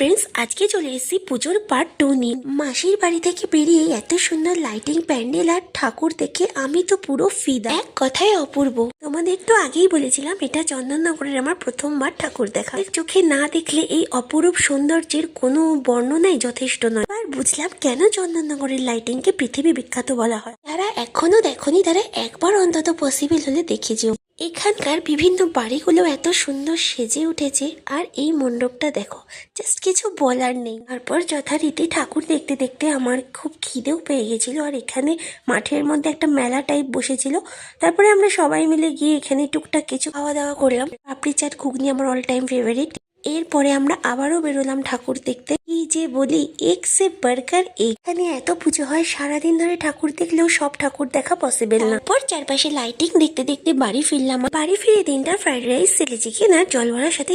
Friends, আজকে চলে এসেছি পুজোর পার্ট 2 নিয়ে। মাসির বাড়ি থেকে বেরিয়ে এত সুন্দর লাইটিং, প্যান্ডেল আর ঠাকুর দেখে আমি তো পুরো ফিদা। এক কথায় অপূর্ব। তোমাদের তো আগেই বলেছিলাম এটা চন্দননগরের আমার প্রথমবার ঠাকুর দেখা। চোখে না দেখলে এই অপরূপ সৌন্দর্যের কোনো বর্ণনাই যথেষ্ট নয়। আর বুঝলাম কেন চন্দননগরের লাইটিং কে পৃথিবী বিখ্যাত বলা হয়। যারা এখনো দেখনি তারা একবার অন্তত পসিবল হলে দেখে যেও। এখানকার বিভিন্ন বাড়িগুলো এত সুন্দর সেজে উঠেছে, আর এই মণ্ডপটা দেখো, জাস্ট কিছু বলার নেই। তারপর যথারীতি ঠাকুর দেখতে দেখতে আমার খুব খিদেও পেয়ে গেছিল, আর এখানে মাঠের মধ্যে একটা মেলা টাইপ বসেছিল। তারপরে আমরা সবাই মিলে গিয়ে এখানে টুকটাক কিছু খাওয়া দাওয়া করলাম। পাপড়ি চাট, ঘুগনি আমার অল টাইম ফেভারিট। এরপরে আমরা আবারও বেরোলাম ঠাকুর দেখতে। কি যে বলি, এক সে বার্গার। এখানে এত পুজো হয়, সারাদিন ধরে ঠাকুর দেখলেও সব ঠাকুর দেখা পসিবল না। পর চারপাশে লাইটিং দেখতে দেখতে বাড়ি ফিরলাম। বাড়ি ফিরে দিনটা ফ্রাইড রাইস, চিলি চিকেন আর জল ভরার সাথে